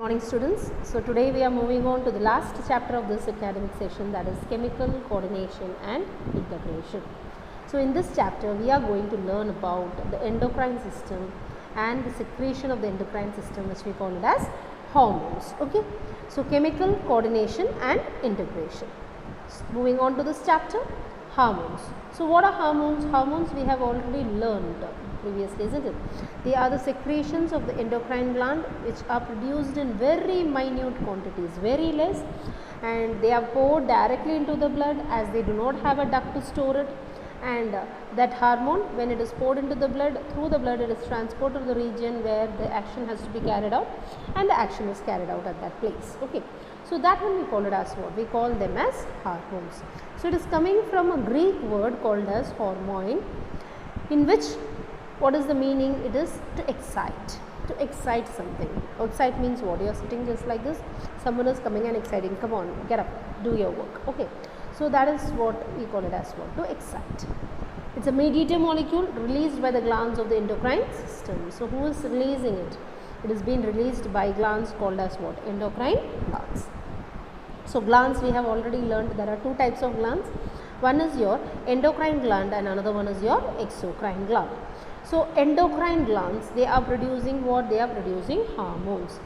Morning students. So today we are moving on to the last chapter of this academic session, that is chemical coordination and integration. So in this chapter we are going to learn about the endocrine system and the secretion of the endocrine system, which we call it as hormones. Okay. So chemical coordination and integration. Moving on to this chapter, hormones. So what are hormones? Hormones we have already learned previously, isn't it? They are the secretions of the endocrine gland which are produced in very minute quantities, very less, and they are poured directly into the blood as they do not have a duct to store it. And that hormone, when it is poured into the blood, through the blood it is transported to the region where the action has to be carried out, and the action is carried out at that place. Okay. So that one we call it as what? We call them as hormones. So it is coming from a Greek word called as hormone, in which what is the meaning? It is to excite something. Excite means what? You are sitting just like this, someone is coming and exciting, come on, get up, do your work. Okay. So that is what we call it as what? To excite. It's a mediator molecule released by the glands of the endocrine system. So who is releasing it? It is being released by glands called as what? Endocrine glands. So glands we have already learned there are two types of glands. One is your endocrine gland and another one is your exocrine gland. So endocrine glands, they are producing what? They are producing hormones,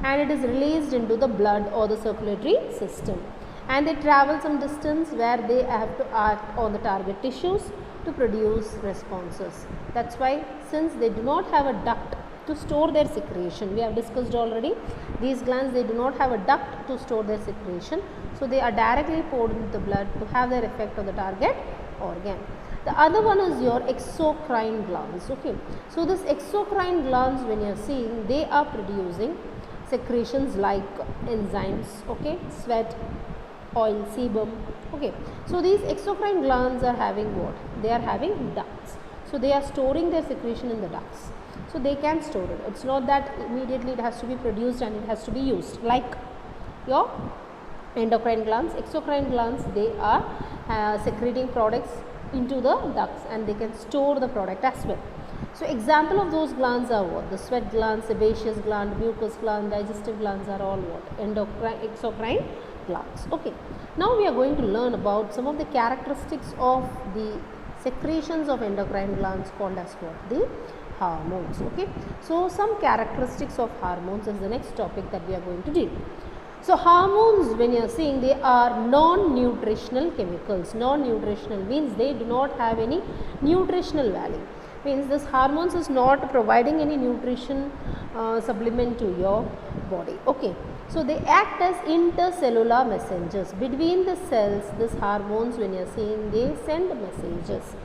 and it is released into the blood or the circulatory system, and they travel some distance where they have to act on the target tissues to produce responses. That's why, since they do not have a duct to store their secretion, we have discussed already, these glands, they do not have a duct to store their secretion, so they are directly poured into the blood to have their effect on the target organ. The other one is your exocrine glands. Okay. So this exocrine glands, when you are seeing, they are producing secretions like enzymes, okay, sweat, oil, sebum. Okay. So these exocrine glands are having what? They are having ducts. So they are storing their secretion in the ducts. So they can store it. It's not that immediately it has to be produced and it has to be used like your endocrine glands. Exocrine glands, they are secreting products into the ducts, and they can store the product as well. So example of those glands are what? The sweat gland, sebaceous gland, mucus gland, digestive glands are all what? Exocrine glands. Okay. Now we are going to learn about some of the characteristics of the secretions of endocrine glands called as what? The hormones. Okay. So some characteristics of hormones is the next topic that we are going to deal. So hormones, when you are seeing, they are non-nutritional chemicals. Non-nutritional means they do not have any nutritional value. Means this hormones is not providing any nutrition supplement to your body. Okay. So they act as intercellular messengers. Between the cells, these hormones, when you are seeing, they send messages.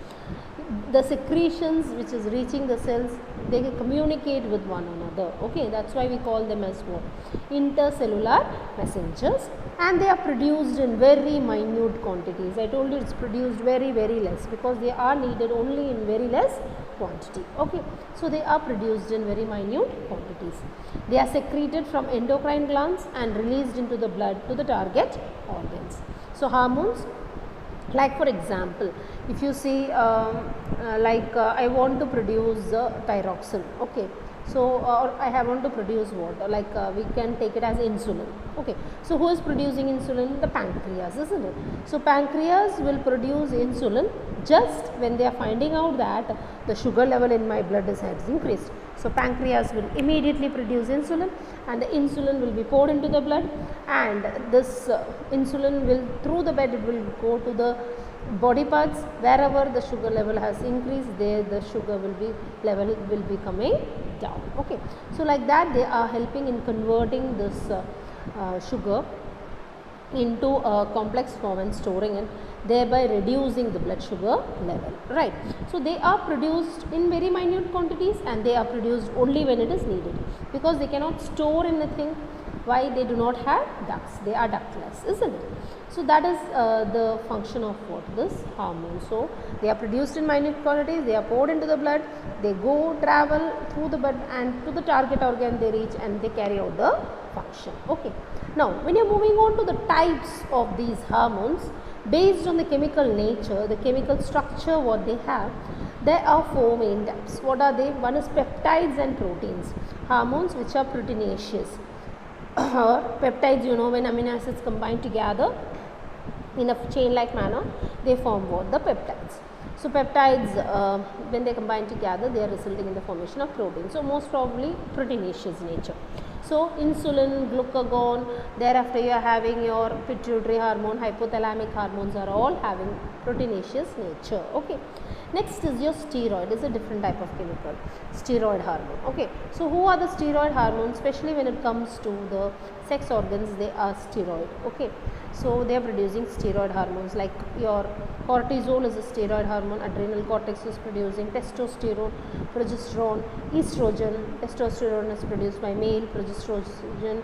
The secretions which is reaching the cells, they can communicate with one another. Okay, that's why we call them as what? Intercellular messengers, and they are produced in very minute quantities. I told you it's produced very less because they are needed only in very less quantity. Okay, so they are produced in very minute quantities. They are secreted from endocrine glands and released into the blood to the target organs. So hormones, like for example, if you see I want to produce thyroxine. Okay. So or I want to produce what? We can take it as insulin. Okay. So who is producing insulin? The pancreas, isn't it? So pancreas will produce insulin just when they are finding out that the sugar level in my blood has increased. So pancreas will immediately produce insulin, and the insulin will be poured into the blood, and this insulin will, through the blood, it will go to the body parts wherever the sugar level has increased. There the sugar level will be coming down. Okay. So like that they are helping in converting this sugar into a complex form and storing it, thereby reducing the blood sugar level. Right. So they are produced in very minute quantities, and they are produced only when it is needed, because they cannot store anything. Why? They do not have ducts. They are ductless, isn't it? So that is the function of what? This hormone. So they are produced in minute quantities, they are poured into the blood, they go travel through the blood and to the target organ they reach, and they carry out the function. Okay. Now when you are moving on to the types of these hormones, based on the chemical nature, the chemical structure what they have, there are four main types. What are they? One is peptides and proteins. Hormones which are proteinaceous. or peptides, you know, when amino acids combine together in a chain like manner, they form what? The peptides. So peptides, when they combine together, they are resulting in the formation of protein. So most probably proteinaceous nature. So insulin, glucagon, thereafter you are having your pituitary hormone, hypothalamic hormones are all having proteinaceous nature. Okay. Next is your steroid. Is a different type of chemical, steroid hormone. Okay. So who are the steroid hormones? Especially when it comes to the sex organs, they are steroid. Okay. So they are producing steroid hormones like your cortisol is a steroid hormone, adrenal cortex is producing testosterone, progesterone, estrogen. Testosterone is produced by male, progesterone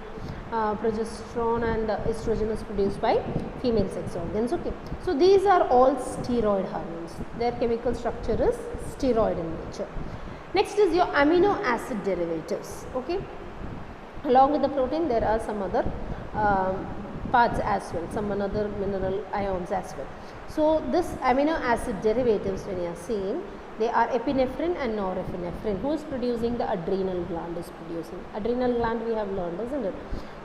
and estrogen is produced by female sex organs. Okay. So these are all steroid hormones. Their chemical structure is steroid in nature. Next is your amino acid derivatives. Okay. Along with the protein, there are some other parts as well, some other mineral ions as well. So this amino acid derivatives, when you are seeing, they are epinephrine and norepinephrine. Who is producing? The adrenal gland is producing. Adrenal gland we have learned, isn't it?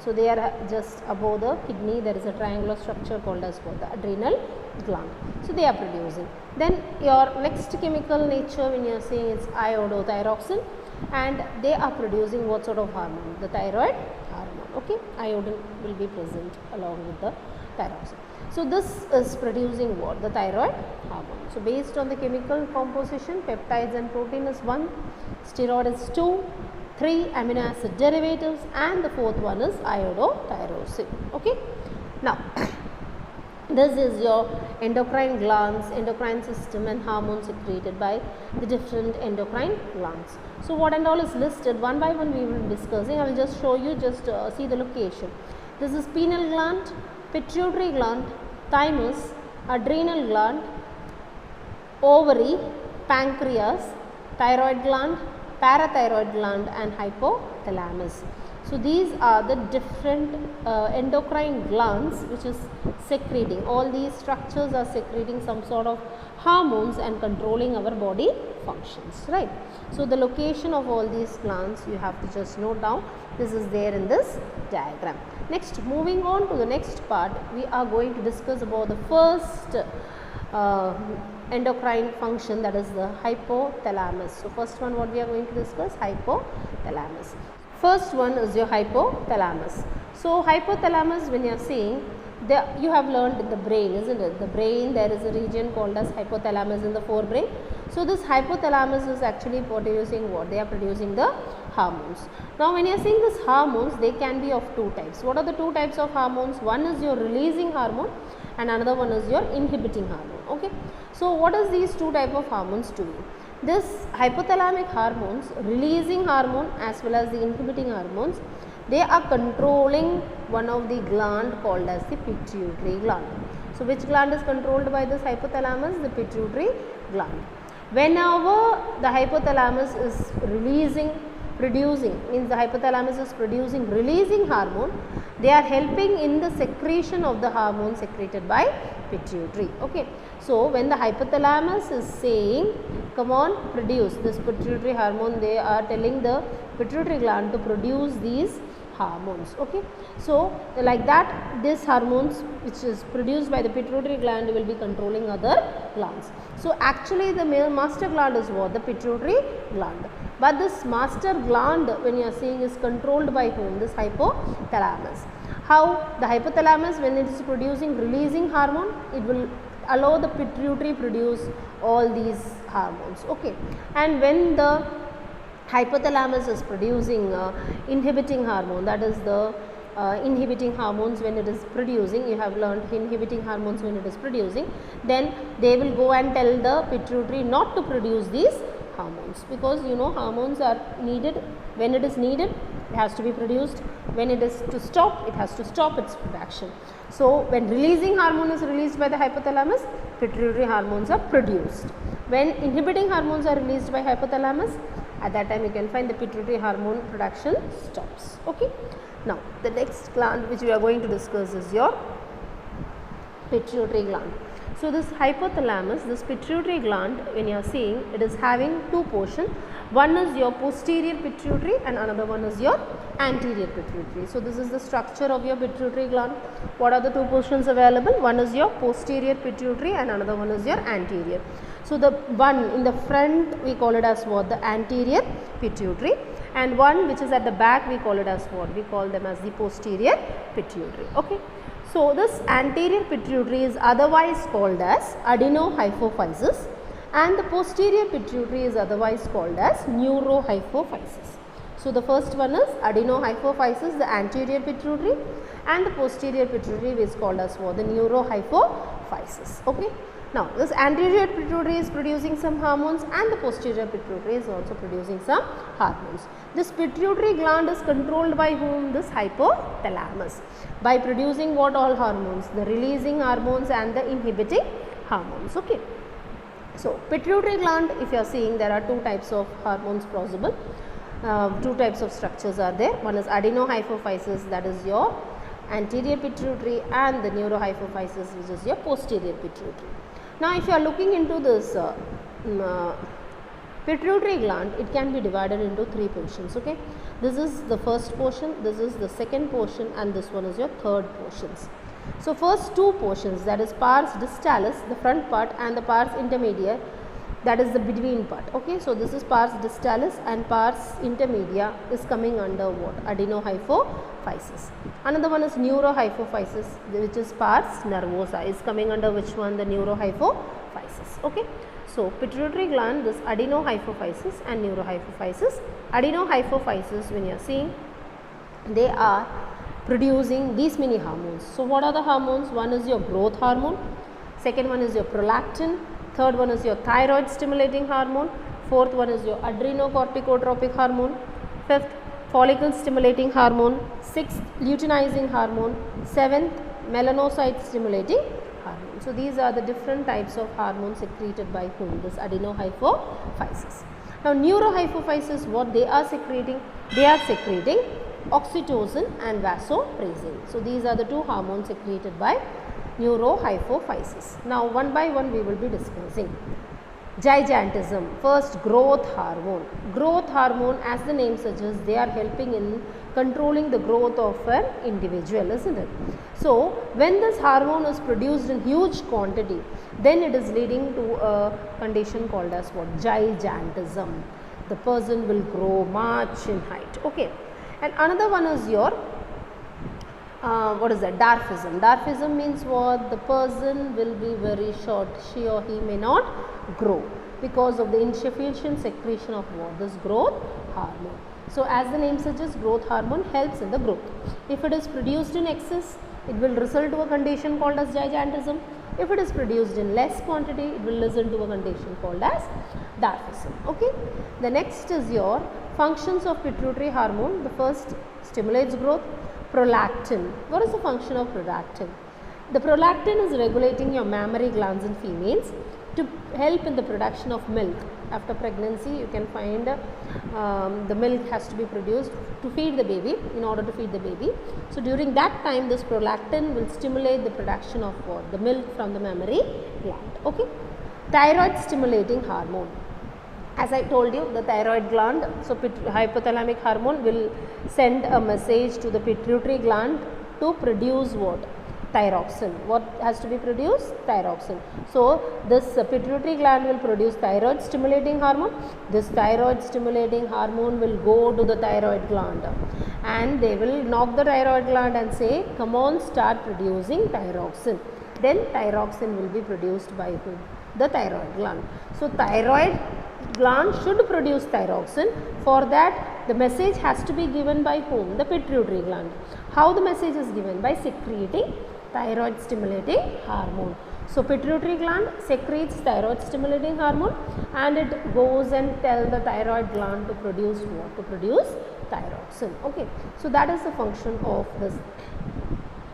So they are just above the kidney. There is a triangular structure called as what? The adrenal gland. So they are producing. Then your next chemical nature, when you are saying, it's iodothyroxine, and they are producing what sort of hormone? The thyroid hormone. Okay, iodine will be present along with the thyroxine. So this is producing what? The thyroid hormone. So based on the chemical composition, peptides and protein is 1, steroid is 2, 3 amino acid derivatives, and the fourth one is iodothyroxine. Okay. Now this is your endocrine glands, endocrine system, and hormones secreted by the different endocrine glands. So what and all is listed one by one we will be discussing. I will just show you, just see the location. This is pineal gland, pituitary gland, thymus, adrenal gland, ovary, pancreas, thyroid gland, parathyroid gland, and hypothalamus. So these are the different endocrine glands which is secreting. All these structures are secreting some sort of hormones and controlling our body functions, right? So the location of all these glands you have to just note down. This is there in this diagram. Next, moving on to the next part, we are going to discuss about the first endocrine function, that is the hypothalamus. So first one what we are going to discuss, hypothalamus. First one is your hypothalamus. So hypothalamus, when you are seeing, you have learned in the brain, isn't it? The brain, there is a region called as hypothalamus in the forebrain. So this hypothalamus is actually producing what? They are producing the hormones. Now when you are seeing these hormones, they can be of two types. What are the two types of hormones? One is your releasing hormone and another one is your inhibiting hormone. Okay. So what is these two type of hormones doing? This hypothalamic hormones, releasing hormone as well as the inhibiting hormones, they are controlling one of the gland called as the pituitary gland. So which gland is controlled by this hypothalamus? The pituitary gland. Whenever the hypothalamus is producing, means the hypothalamus is producing releasing hormone, they are helping in the secretion of the hormone secreted by pituitary. Okay. So when the hypothalamus is saying, come on, produce this pituitary hormone, they are telling the pituitary gland to produce these hormones. Okay. So like that, this hormones which is produced by the pituitary gland will be controlling other glands. So actually the master gland is what? The pituitary gland. But this master gland, when you are seeing, is controlled by whom? This hypothalamus. How? The hypothalamus, when it is producing releasing hormone, it will allow the pituitary produce all these hormones. Okay. And when the hypothalamus is producing inhibiting hormone, that is the inhibiting hormones, when it is producing, you have learned inhibiting hormones when it is producing, then they will go and tell the pituitary not to produce these hormones, because you know hormones are needed. When it is needed, it has to be produced. When it is to stop, it has to stop its production. So when releasing hormone is released by the hypothalamus, pituitary hormones are produced. When inhibiting hormones are released by hypothalamus, at that time you can find the pituitary hormone production stops. Okay. Now the next gland which we are going to discuss is your pituitary gland. So this hypothalamus, this pituitary gland, when you are seeing, it is having two portions. One is your posterior pituitary and another one is your anterior pituitary. So this is the structure of your pituitary gland. What are the two portions available? One is your posterior pituitary and another one is your anterior. So the one in the front we call it as what? The anterior pituitary, and one which is at the back we call it as what? We call them as the posterior pituitary. Okay. So this anterior pituitary is otherwise called as adenohypophysis, and the posterior pituitary is otherwise called as neurohypophysis. So the first one is adenohypophysis, the anterior pituitary, and the posterior pituitary is called as what? The neurohypophysis. Okay. Now this anterior pituitary is producing some hormones and the posterior pituitary is also producing some hormones. This pituitary gland is controlled by whom? This hypothalamus, by producing what all hormones? The releasing hormones and the inhibiting hormones. Okay. So pituitary gland, if you are seeing, there are two types of hormones possible. Two types of structures are there. One is adenohypophysis, that is your anterior pituitary, and the neurohypophysis, which is your posterior pituitary. Now if you are looking into this pituitary gland, it can be divided into three portions. Okay, this is the first portion, this is the second portion, and this one is your third portions. So first two portions, that is pars distalis, the front part, and the pars intermedia, that is the between part. Okay, so this is pars distalis and pars intermedia is coming under what? Adenohypophysis. Another one is neurohypophysis, which is pars nervosa, is coming under which one? The neurohypophysis. Okay, so pituitary gland, this adenohypophysis and neurohypophysis. Adenohypophysis, when you are seeing, they are producing these many hormones. So what are the hormones? One is your growth hormone, second one is your prolactin, third one is your thyroid stimulating hormone, fourth one is your adrenocorticotropic hormone, fifth follicle stimulating hormone, sixth luteinizing hormone, seventh melanocyte stimulating hormone. So these are the different types of hormones secreted by whom? This adenohypophysis. Now neurohypophysis, what they are secreting? They are secreting oxytocin and vasopressin. So these are the two hormones secreted by neurohypophysis. Now one by one we will be discussing. Gigantism, first growth hormone. Growth hormone, as the name suggests, they are helping in controlling the growth of an individual, isn't it? So when this hormone is produced in huge quantity, then it is leading to a condition called as what? Gigantism. The person will grow much in height. Okay. And another one is your what is that? Dwarfism. Dwarfism means what? The person will be very short, she or he may not grow because of the insufficient secretion of what? This growth hormone. So as the name suggests, growth hormone helps in the growth. If it is produced in excess, it will result to a condition called as gigantism. If it is produced in less quantity, it will result to a condition called as dwarfism. Okay. The next is your functions of pituitary hormone. The first stimulates growth. Prolactin. What is the function of prolactin? The prolactin is regulating your mammary glands in females to help in the production of milk. After pregnancy, you can find the milk has to be produced to feed the baby, in order to feed the baby. So during that time, this prolactin will stimulate the production of what? The milk from the mammary gland. Okay. Thyroid stimulating hormone. As I told you, the thyroid gland, so hypothalamic hormone will send a message to the pituitary gland to produce what? Thyroxine. What has to be produced? Thyroxine. So this pituitary gland will produce thyroid stimulating hormone. This thyroid stimulating hormone will go to the thyroid gland and they will knock the thyroid gland and say, come on, start producing thyroxine. Then thyroxine will be produced by whom? The thyroid gland. So thyroid gland should produce thyroxine. For that, the message has to be given by whom? The pituitary gland. How the message is given? By secreting thyroid stimulating hormone. So pituitary gland secretes thyroid stimulating hormone and it goes and tells the thyroid gland to produce what? To produce thyroxine. Okay. So that is the function of this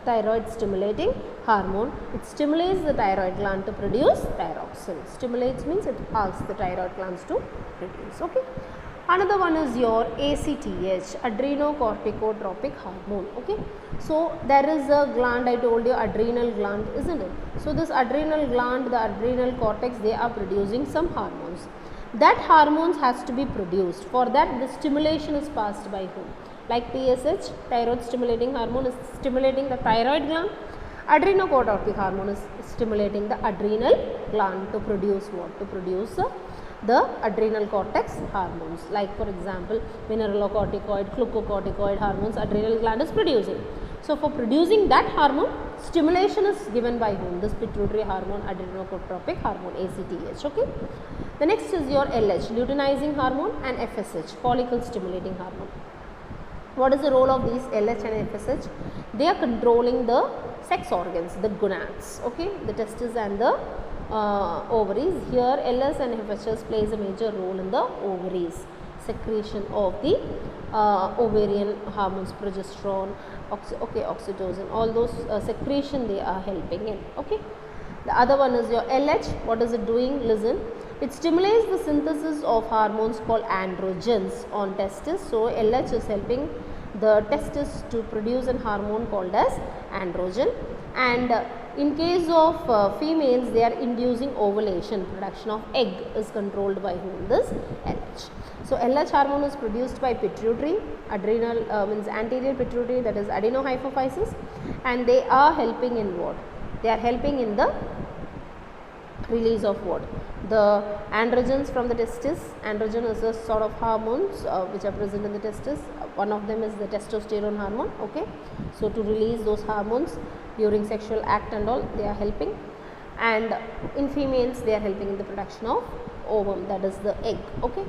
thyroid stimulating hormone. It stimulates the thyroid gland to produce thyroxine. Stimulates means it asks the thyroid glands to produce. Okay. Another one is your ACTH, adrenocorticotropic hormone. Okay. So there is a gland, I told you, adrenal gland, isn't it? So this adrenal gland, the adrenal cortex, they are producing some hormones. that hormones has to be produced. For that, the stimulation is passed by whom? Like TSH, thyroid stimulating hormone, is stimulating the thyroid gland. Adrenocorticoid hormone is stimulating the adrenal gland to produce what? To produce the adrenal cortex hormones. Like for example, mineralocorticoid, glucocorticoid hormones adrenal gland is producing. So for producing that hormone, stimulation is given by whom? This pituitary hormone, adrenocorticotropic hormone, ACTH. Okay. The next is your LH, luteinizing hormone, and FSH, follicle stimulating hormone. What is the role of these LH and FSH? They are controlling the sex organs, the gonads, okay, the testes and the ovaries. Here LH and FSH plays a major role in the ovaries, secretion of the ovarian hormones, progesterone, oxytocin, all those secretion they are helping in. Okay. The other one is your LH. What is it doing? Listen, it stimulates the synthesis of hormones called androgens on testes. So LH is helping the testes to produce a hormone called as androgen, and in case of females, they are inducing ovulation. Production of egg is controlled by whom? This LH. So LH hormone is produced by pituitary, adrenal means anterior pituitary, that is adenohypophysis, and they are helping in what? They are helping in the release of what? The androgens from the testis. Androgen is a sort of hormones which are present in the testis. One of them is the testosterone hormone. Okay, so to release those hormones during sexual act and all, they are helping, and in females they are helping in the production of ovum, that is the egg. Okay.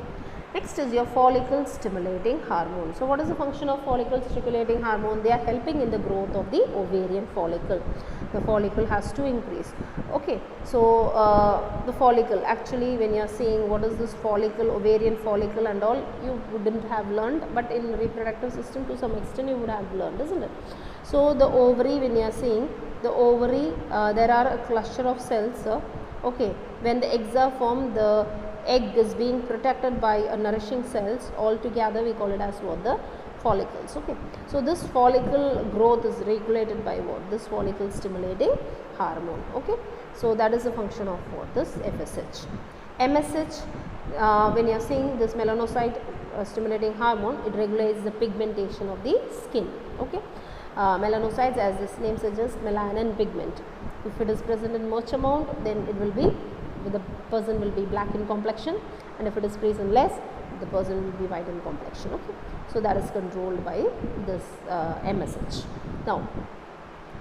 Next is your follicle stimulating hormone. So what is the function of follicle stimulating hormone? They are helping in the growth of the ovarian follicle. The follicle has to increase. Okay, so the follicle, actually when you are seeing what is this follicle, ovarian follicle and all, you wouldn't have learned, but in reproductive system to some extent you would have learned, isn't it? So the ovary, when you are seeing the ovary, there are a cluster of cells. Okay, when the eggs are formed, the egg is being protected by nourishing cells. All together we call it as what? The follicles. Okay, so this follicle growth is regulated by what? This follicle stimulating hormone. Okay, so that is the function of what? This FSH. MSH, when you are seeing this melanocyte stimulating hormone, it regulates the pigmentation of the skin. Okay, melanocytes, as this name suggests, melanin pigment. If it is present in much amount, then it will be, the person will be black in complexion, and if it is present less, the person will be white in complexion. Okay, so that is controlled by this MSH. Now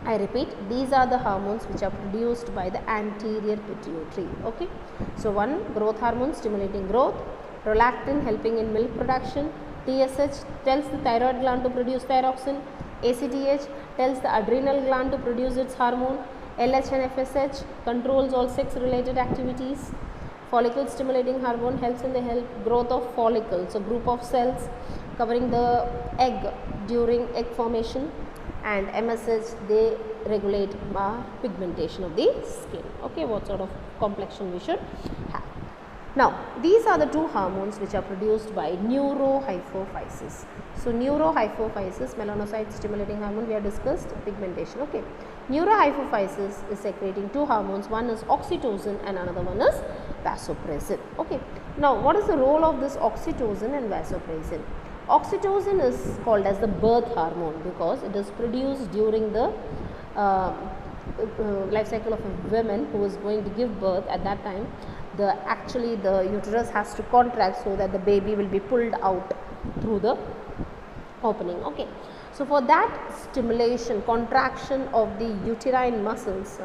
I repeat, these are the hormones which are produced by the anterior pituitary. Okay, so one, growth hormone stimulating growth, prolactin helping in milk production, TSH tells the thyroid gland to produce thyroxine, ACTH tells the adrenal gland to produce its hormone, LH and FSH controls all sex related activities. Follicle stimulating hormone helps in the growth of follicles, a group of cells covering the egg during egg formation, and MSH, they regulate pigmentation of the skin. Okay, what sort of complexion we should have. Now these are the two hormones which are produced by neurohypophysis. So neurohypophysis, melanocyte stimulating hormone, we have discussed pigmentation. Okay, neurohypophysis is secreting two hormones, one is oxytocin and another one is vasopressin. Okay, now what is the role of this oxytocin and vasopressin? Oxytocin is called as the birth hormone because it is produced during the life cycle of a woman who is going to give birth. At that time, actually the uterus has to contract so that the baby will be pulled out through the opening. Okay, so for that stimulation, contraction of the uterine muscles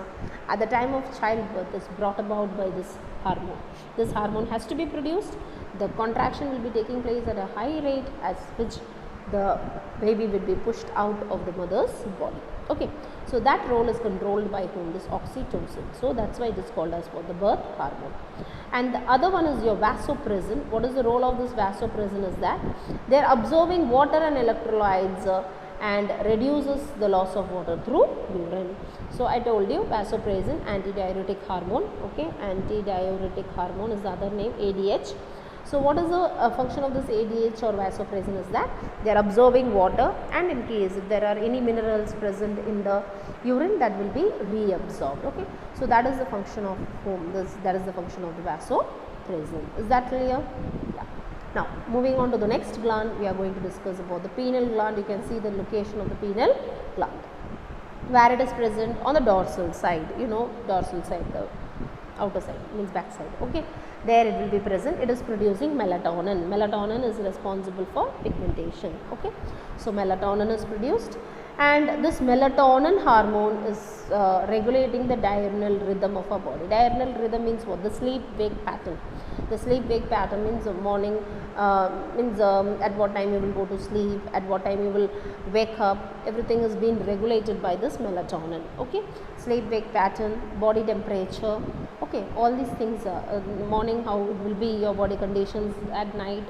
at the time of childbirth is brought about by this hormone. This hormone has to be produced. The contraction will be taking place at a high rate, as which the baby will be pushed out of the mother's body. Okay, so that role is controlled by whom? This oxytocin. So that's why it is called as what? The birth hormone. And the other one is your vasopressin. What is the role of this vasopressin? Is that they are absorbing water and electrolytes and reduces the loss of water through urine. So I told you vasopressin, antidiuretic hormone. Okay, antidiuretic hormone is the other name, ADH. So what is the function of this ADH or vasopressin? Is that they are absorbing water, and in case if there are any minerals present in the urine, that will be reabsorbed. Okay, so that is the function of whom? That is the function of the vasopressin. present. Is that clear? Yeah. Now moving on to the next gland, we are going to discuss about the pineal gland. You can see the location of the pineal gland, where it is present on the dorsal side, dorsal side, the outer side means back side. Okay, there it will be present. It is producing melatonin. Melatonin is responsible for pigmentation. Okay, so melatonin is produced, and this melatonin hormone is regulating the diurnal rhythm of our body. Diurnal rhythm means what? The sleep wake pattern. The sleep wake pattern means morning, means at what time you will go to sleep, at what time you will wake up. Everything is being regulated by this melatonin. Okay, sleep wake pattern, body temperature. Okay, all these things, in the morning how it will be your body conditions, at night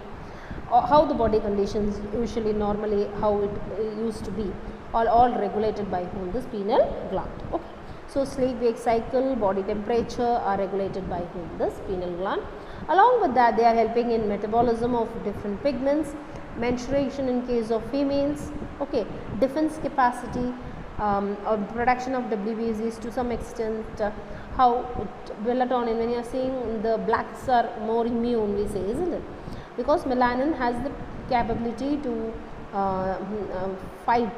how the body conditions usually normally how it used to be, all regulated by whom? This pineal gland. Okay, so sleep wake cycle, body temperature are regulated by whom? This pineal gland. Along with that, they are helping in metabolism of different pigments, menstruation in case of females. Okay, defense capacity, or production of WBCs to some extent. How melatonin, when you are seeing the blacks are more immune, we say, isn't it? Because melanin has the capability to fight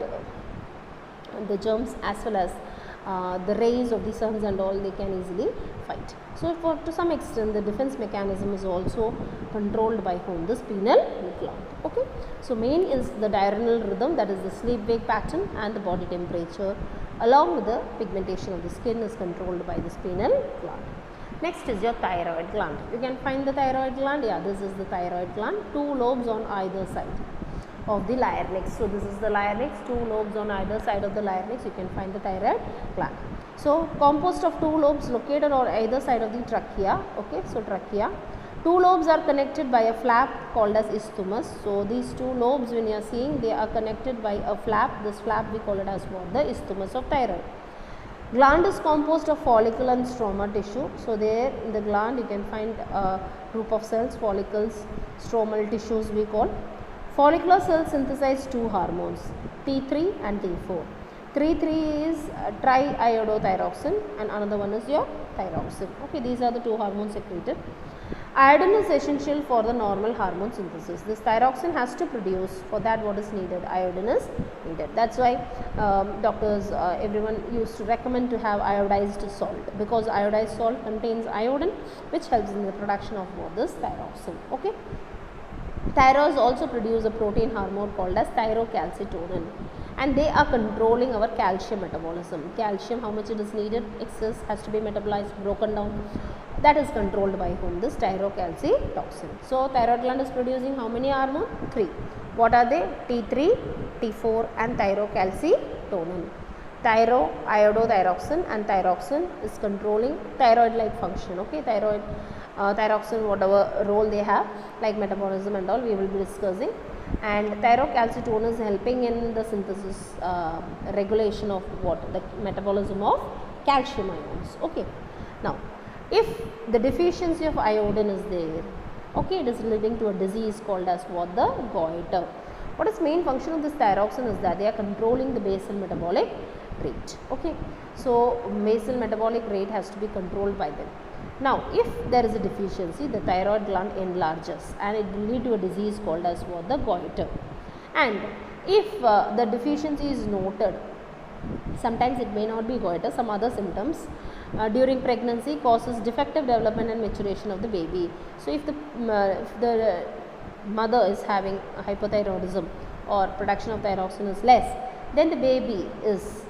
the germs as well as the rays of the suns and all, they can easily fight. So to some extent the defense mechanism is also controlled by whom? This pineal gland. Okay, so main is the diurnal rhythm, that is the sleep wake pattern, and the body temperature along with the pigmentation of the skin is controlled by this pineal gland. Next is your thyroid gland. You can find the thyroid gland. Yeah, this is the thyroid gland. 2 lobes on either side of the larynx. So this is the larynx, 2 lobes on either side of the larynx. You can find the thyroid gland. So composed of 2 lobes located on either side of the trachea. Okay, so trachea. 2 lobes are connected by a flap called as isthmus. So these 2 lobes, when you are seeing, they are connected by a flap. This flap we call it as what? The isthmus of thyroid. Gland is composed of follicle and stroma tissue. So there in the gland you can find a group of cells, follicles, stromal tissues we call. Follicular cells synthesize 2 hormones, T3 and T4. T3 is triiodothyroxine and another one is your thyroxine. Okay, these are the 2 hormones secreted. Iodine is essential for the normal hormone synthesis. This thyroxine has to produce, for that what is needed? Iodine is needed. That's why doctors, everyone used to recommend to have iodized salt, because iodized salt contains iodine, which helps in the production of what? This thyroxine. Okay. Thyroids also produce a protein hormone called as thyrocalcitonin, and they are controlling our calcium metabolism. Calcium, how much it is needed, excess has to be metabolized, broken down. That is controlled by whom? This thyrocalcitonin. So thyroid gland is producing how many hormones? 3. What are they? T3, T4 and thyrocalcitonin. Thyroiodothyroxine and thyroxine is controlling thyroid like function. Okay, thyroxine, whatever role they have like metabolism and all, we will be discussing. And thyrocalcitonin is helping in the synthesis, regulation of what? The metabolism of calcium ions. Okay, now if the deficiency of iodine is there, okay, it is leading to a disease called as what? The goiter. What is main function of this thyroxine is that they are controlling the basal metabolic rate. Okay, so basal metabolic rate has to be controlled by them. Now if there is a deficiency, the thyroid gland enlarges and it will lead to a disease called as what? The goiter. And if the deficiency is noted, sometimes it may not be goiter, some other symptoms during pregnancy causes defective development and maturation of the baby. So if the mother is having hypothyroidism or production of thyroxine is less, then the baby is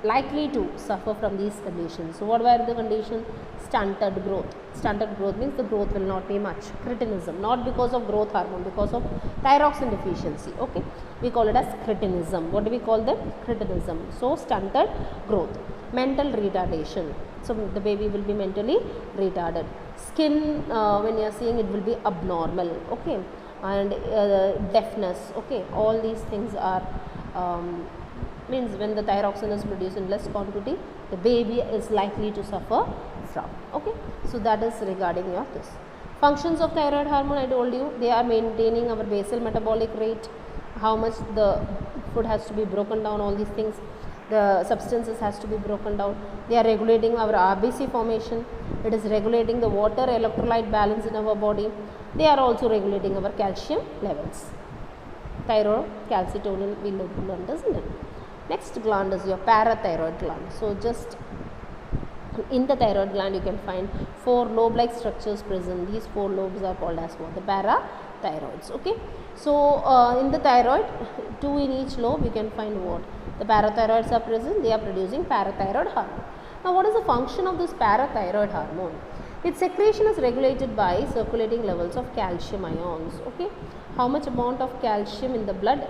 likely to suffer from these conditions. So what were the conditions? Stunted growth. Stunted growth means the growth will not be much. Cretinism, not because of growth hormone, because of thyroxine deficiency. Okay, we call it as cretinism. What do we call that? Cretinism. So stunted growth. Mental retardation. So the baby will be mentally retarded. Skin, when you are seeing, it will be abnormal. Okay, and deafness. Okay, all these things are means when the thyroxine is produced in less quantity, the baby is likely to suffer from. Okay, so that is regarding your this. Functions of thyroid hormone, I told you, they are maintaining our basal metabolic rate, how much the food has to be broken down, all these things, the substances has to be broken down. They are regulating our RBC formation, It is regulating the water electrolyte balance in our body. They are also regulating our calcium levels. Thyroid, calcitonin, we learned, isn't it? Next gland is your parathyroid gland. So just in the thyroid gland you can find 4 lobe-like structures present. These 4 lobes are called as what? The parathyroids. Okay. So in the thyroid, 2 in each lobe, you can find what? The parathyroids are present. They are producing parathyroid hormone. Now what is the function of this parathyroid hormone? Its secretion is regulated by circulating levels of calcium ions. Okay. How much amount of calcium in the blood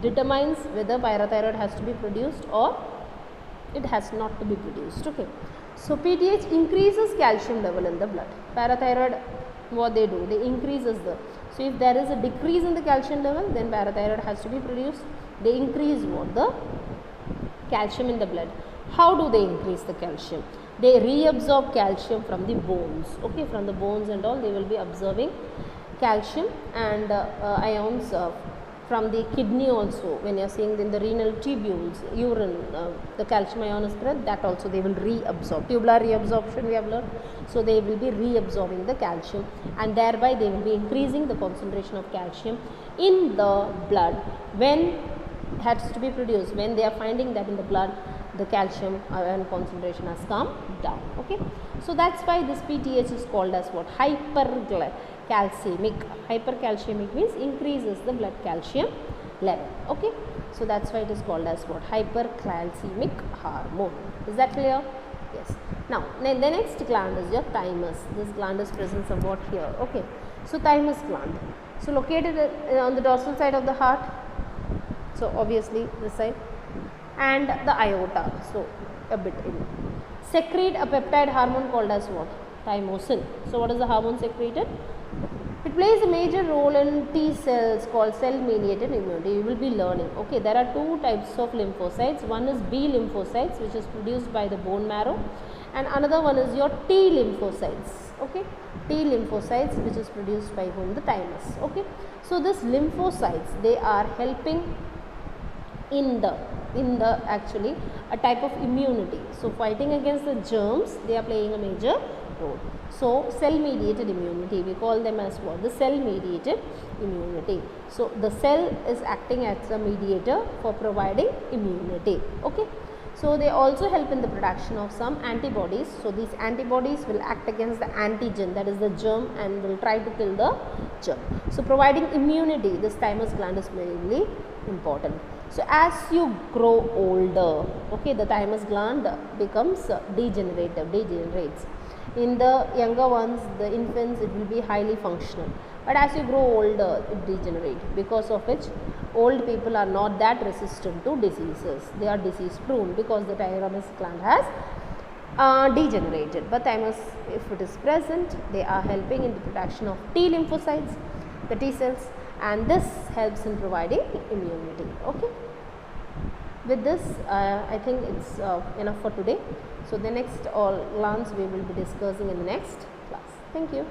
determines whether parathyroid has to be produced or it has not to be produced. Okay. So PTH increases calcium level in the blood. Parathyroid, what they do? They increases the. So if there is a decrease in the calcium level, then parathyroid has to be produced. They increase what? The calcium in the blood. How do they increase the calcium? They reabsorb calcium from the bones. Okay, from the bones and all, they will be absorbing calcium and ions from the kidney also. When you are seeing in the renal tubules, urine, the calcium ion is present, that also they will reabsorb. Tubular reabsorption we have learned. So they will be reabsorbing the calcium and thereby they will be increasing the concentration of calcium in the blood when it has to be produced, when they are finding that in the blood the calcium ion concentration has come down. Okay. So that's why this PTH is called as what? Hypercalcemic. Hypercalcemic means increases the blood calcium level. Okay. So that's why it is called as what? Hypercalcemic hormone. Is that clear? Yes. Now the next gland is your thymus. This gland is present somewhat here. Okay. So thymus gland. So located on the dorsal side of the heart. So obviously this side. And the aorta, so a bit in. Secrete a peptide hormone called as what? Thymosin. So what is the hormone secreted? It plays a major role in T cells called cell mediated immunity. You will be learning. Okay, there are 2 types of lymphocytes. One is B lymphocytes, which is produced by the bone marrow, and another one is your T lymphocytes. Okay, T lymphocytes, which is produced by whom? The thymus. Okay, so this lymphocytes, they are helping in the actually a type of immunity. So fighting against the germs, they are playing a major role. So cell mediated immunity, we call them as what? The cell mediated immunity. So the cell is acting as a mediator for providing immunity. Okay. So they also help in the production of some antibodies. So these antibodies will act against the antigen, that is the germ, and will try to kill the germ. So providing immunity, this thymus gland is mainly important. So as you grow older, okay, the thymus gland becomes degenerates. In the younger ones, the infants, it will be highly functional. But as you grow older, it degenerates, because of which old people are not that resistant to diseases. They are disease prone because the thymus gland has degenerated. But thymus, if it is present, they are helping in the production of T lymphocytes, the T cells, and this helps in providing immunity. Okay. With this, I think it's enough for today. So the next all glands we will be discussing in the next class. Thank you.